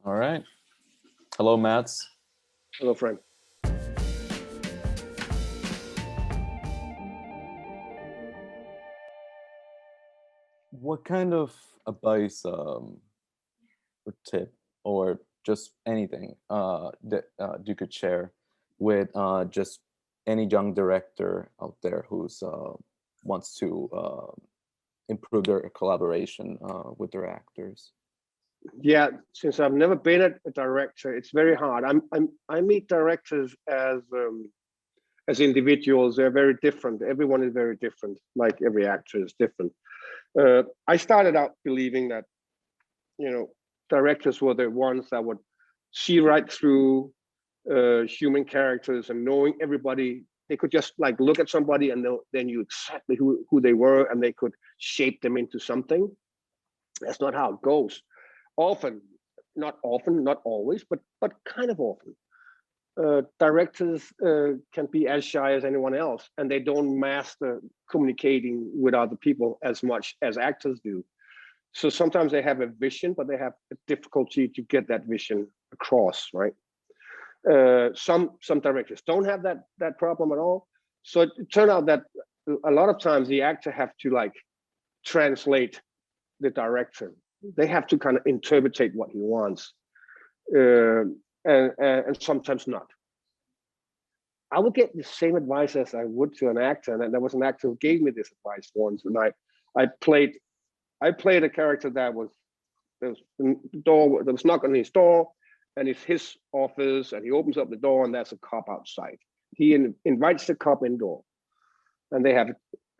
All right. Hello, Mats. Hello, friend. What kind of advice or tip or just anything that you could share with just any young director out there who's wants to improve their collaboration with their actors? Yeah, since I've never been a director, it's very hard. I meet directors as individuals. They're very different. Everyone is very different. Like every actor is different. I started out believing that directors were the ones that would see right through human characters and knowing everybody. They could just like look at somebody and they knew exactly who they were, and they could shape them into something. That's not how it goes. Often, not always, but kind of often. Directors can be as shy as anyone else, and they don't master communicating with other people as much as actors do. So sometimes they have a vision, but they have a difficulty to get that vision across, right? Some directors don't have that problem at all. So it turned out that a lot of times the actor have to like translate the director. They have to kind of interpretate what he wants, and sometimes not. I would get the same advice as I would to an actor, and there was an actor who gave me this advice once, and I played I played a character that was there was the door there was knock on his door, and it's his office, and he opens up the door, and there's a cop outside. He invites the cop indoor, and they have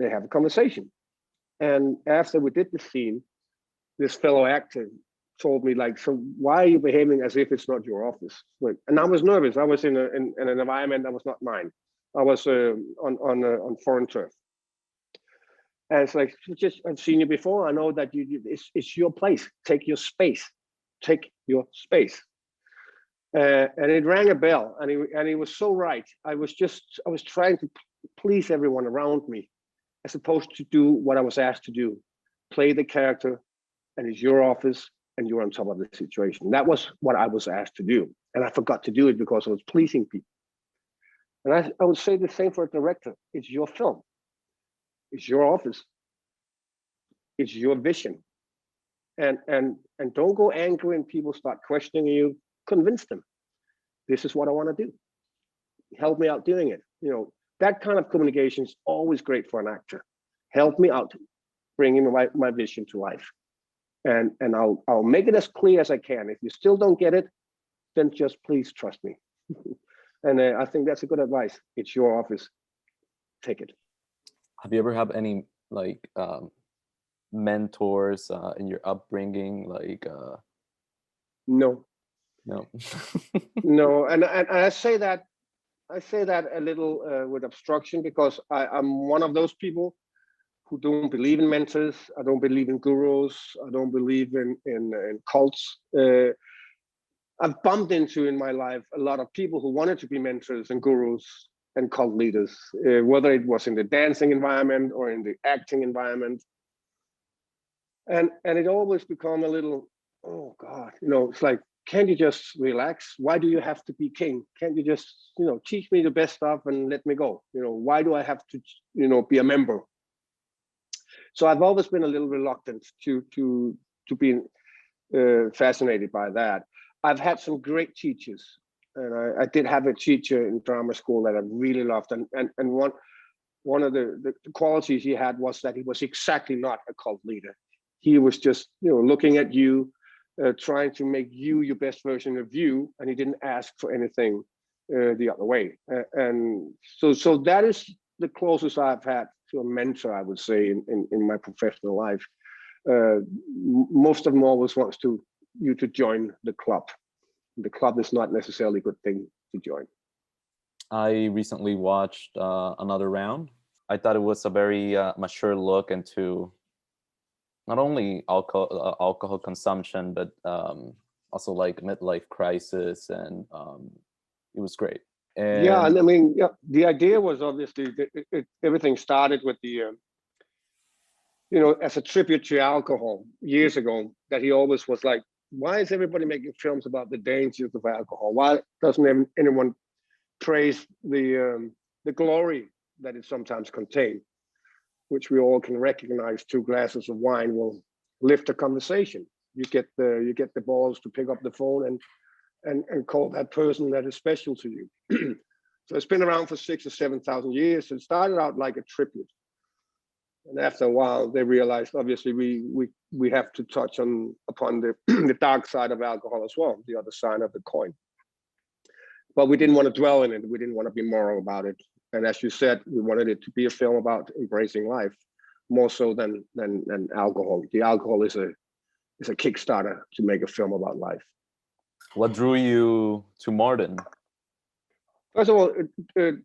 a conversation. And after we did the scene, this fellow actor told me like, so why are you behaving as if it's not your office? And I was nervous. I was in an environment that was not mine. I was on foreign turf. And it's like, just I've seen you before. I know that it's your place. Take your space. Take your space. And it rang a bell. And he was so right. I was trying to please everyone around me, as opposed to do what I was asked to do, play the character, and it's your office, and you're on top of the situation. That was what I was asked to do. And I forgot to do it because I was pleasing people. And I would say the same for a director. It's your film. It's your office. It's your vision. And don't go angry when people start questioning you. Convince them. This is what I want to do. Help me out doing it. That kind of communication is always great for an actor. Help me out, bringing my vision to life. And I'll make it as clear as I can. If you still don't get it, then just please trust me. And I think that's a good advice. It's your office. Take it. Have you ever had any like mentors in your upbringing? Like No, no. no, and I say that a little with obstruction, because I'm one of those people who don't believe in mentors. I don't believe in gurus. I don't believe in cults. I've bumped into in my life a lot of people who wanted to be mentors and gurus and cult leaders, whether it was in the dancing environment or in the acting environment. And it always become a little, oh God, it's like, can't you just relax? Why do you have to be king? Can't you just, teach me the best stuff and let me go? Why do I have to, be a member? So I've always been a little reluctant to be fascinated by that. I've had some great teachers, and I did have a teacher in drama school that I really loved, and one of the qualities he had was that he was exactly not a cult leader. He was just looking at you, trying to make you your best version of you, and he didn't ask for anything the other way. And so that is the closest I've had to a mentor, I would say, in my professional life. Most of them always wants you to join the club. The club is not necessarily a good thing to join. I recently watched Another Round. I thought it was a very mature look into not only alcohol consumption, but also like midlife crisis, and it was great. Yeah, And and I mean, yeah, the idea was obviously everything started with as a tribute to alcohol years ago, that he always was like Why is everybody making films about the dangers of alcohol? Why doesn't anyone praise the glory that it sometimes contains, which we all can recognize? 2 glasses of wine will lift a conversation. You get the balls to pick up the phone and call that person that is special to you. So it's been around for 6,000 or 7,000 years. It started out like a tribute, and after a while, they realized obviously we have to touch upon the the dark side of alcohol as well, the other side of the coin. But we didn't want to dwell in it. We didn't want to be moral about it. And as you said, we wanted it to be a film about embracing life, more so than alcohol. The alcohol is a Kickstarter to make a film about life. What drew you to Martin? First of all,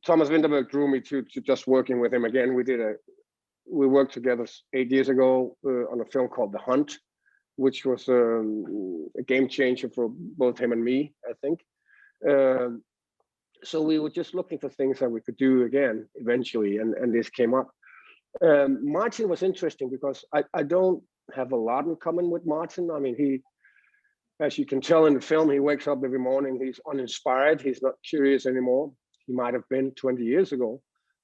Thomas Vinterberg drew me to just working with him again. We worked together 8 years ago on a film called The Hunt, which was a game changer for both him and me, I think. So we were just looking for things that we could do again eventually, and this came up. Martin was interesting because I don't have a lot in common with Martin. I mean, he, as you can tell in the film, he wakes up every morning, he's uninspired, he's not curious anymore. He might have been 20 years ago,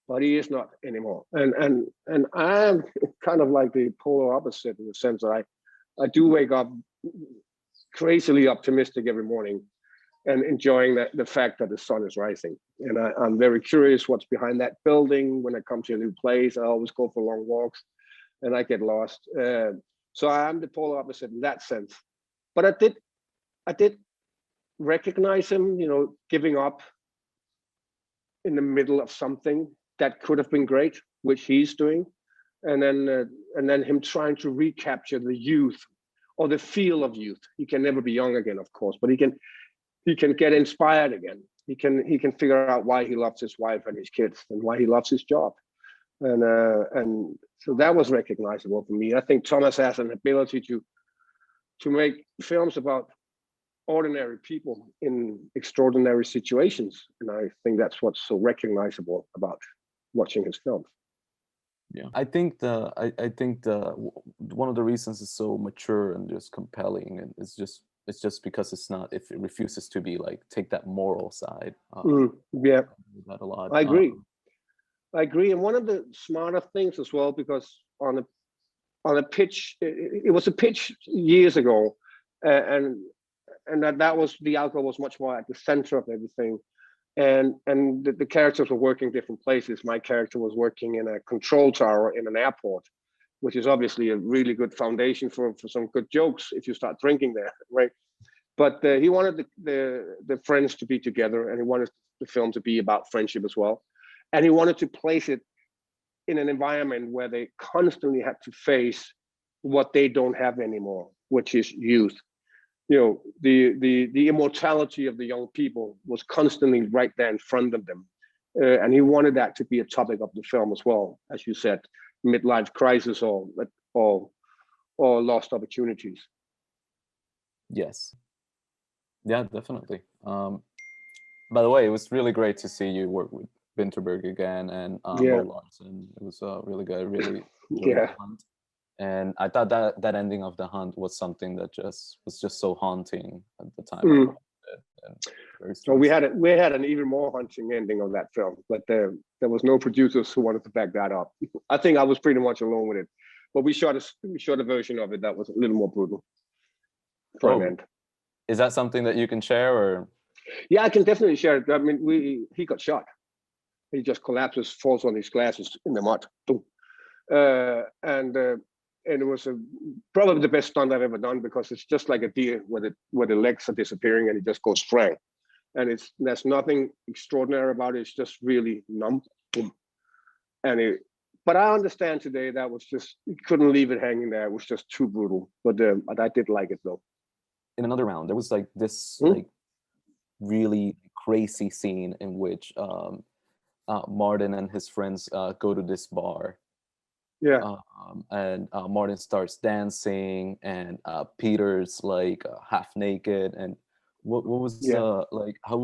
but he is not anymore. And I'm kind of like the polar opposite in the sense that I do wake up crazily optimistic every morning and enjoying the fact that the sun is rising. And I'm very curious what's behind that building. When I come to a new place, I always go for long walks and I get lost. So I'm the polar opposite in that sense. But I did recognize him, giving up in the middle of something that could have been great, which he's doing. And then him trying to recapture the youth or the feel of youth. He can never be young again, of course, but he can get inspired again. He can figure out why he loves his wife and his kids and why he loves his job. And so that was recognizable for me. I think Thomas has an ability to make films about ordinary people in extraordinary situations. And I think that's what's so recognizable about watching his films. Yeah, I think the one of the reasons it's so mature and just compelling, and it's just because if it refuses to be like take that moral side. Yeah, that a lot. I agree. And one of the smarter things as well, because on a pitch, it was a pitch years ago, and that was, the alcohol was much more at the center of everything. And the characters were working different places. My character was working in a control tower in an airport, which is obviously a really good foundation for some good jokes if you start drinking there, right? But he wanted the friends to be together, and he wanted the film to be about friendship as well. And he wanted to place it in an environment where they constantly had to face what they don't have anymore, which is youth. The immortality of the young people was constantly right there in front of them. And he wanted that to be a topic of the film as well, as you said, midlife crisis or lost opportunities. Yes. Yeah, definitely. By the way, it was really great to see you work with Vinterberg again and Bo Larsen. It was really good, really fun. And I thought that ending of The Hunt was something that was just so haunting at the time. So we had an even more haunting ending of that film, but there was no producers who wanted to back that up. I think I was pretty much alone with it, but we shot a version of it that was a little more brutal for an end. Is that something that you can share, or? Yeah, I can definitely share it. I mean, he got shot. He just collapses, falls on his glasses in the mud. And it was probably the best stunt I've ever done, because it's just like a deer where the legs are disappearing and it just goes frank. And there's nothing extraordinary about it. It's just really numb. Boom. But I understand today that was just, you couldn't leave it hanging there. It was just too brutal. But I did like it though. In another round, there was like this like really crazy scene in which Martin and his friends go to this bar. Yeah. And Martin starts dancing, and Peter's like half naked. And what was like, what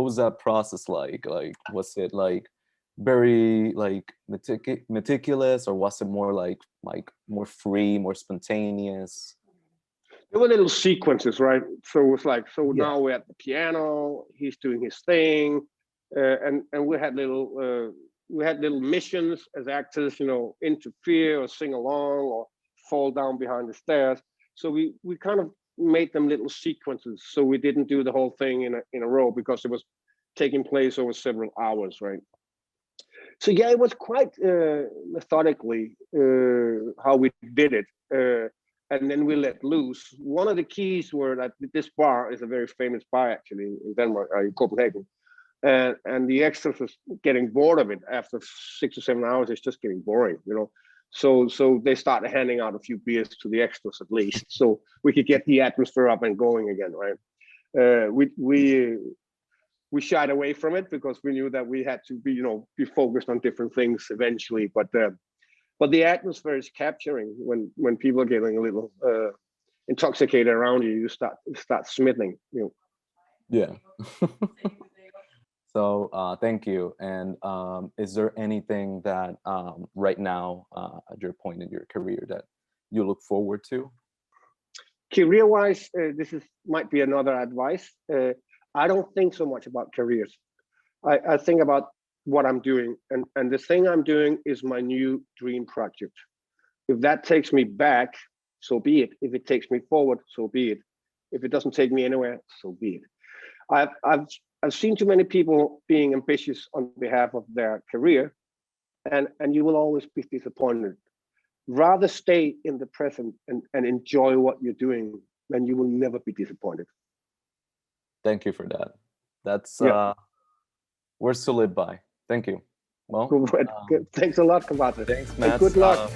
was that process like? Like, was it like very like meticulous, or was it more like more free, more spontaneous? There were little sequences, right? So it was like, so Yeah. now we're at the piano, he's doing his thing, and we had little missions as actors, you know, interfere or sing along or fall down behind the stairs. So we kind of made them little sequences, so we didn't do the whole thing in a row because it was taking place over several hours, right? So yeah, it was quite methodically how we did it, and then we let loose. One of the keys were that this bar is a very famous bar actually in Denmark, in Copenhagen, and the extras was getting bored of it after 6 or 7 hours. It's just getting boring, you know. So they started handing out a few beers to the extras at least, so we could get the atmosphere up and going again, right? We shied away from it because we knew that we had to be, you know, be focused on different things eventually. But the atmosphere is capturing when people are getting a little intoxicated around you. You start smithing, you know. Yeah. So thank you. And is there anything that right now at your point in your career that you look forward to? Career-wise, might be another advice. I don't think so much about careers. I think about what I'm doing, and the thing I'm doing is my new dream project. If that takes me back, so be it. If it takes me forward, so be it. If it doesn't take me anywhere, so be it. I've seen too many people being ambitious on behalf of their career, and you will always be disappointed. Rather stay in the present and enjoy what you're doing, then you will never be disappointed. Thank you for that. That's Yeah. words to live by. Thank you. Well, Good. Thanks a lot, Kabata. thanks, And Matt. good luck.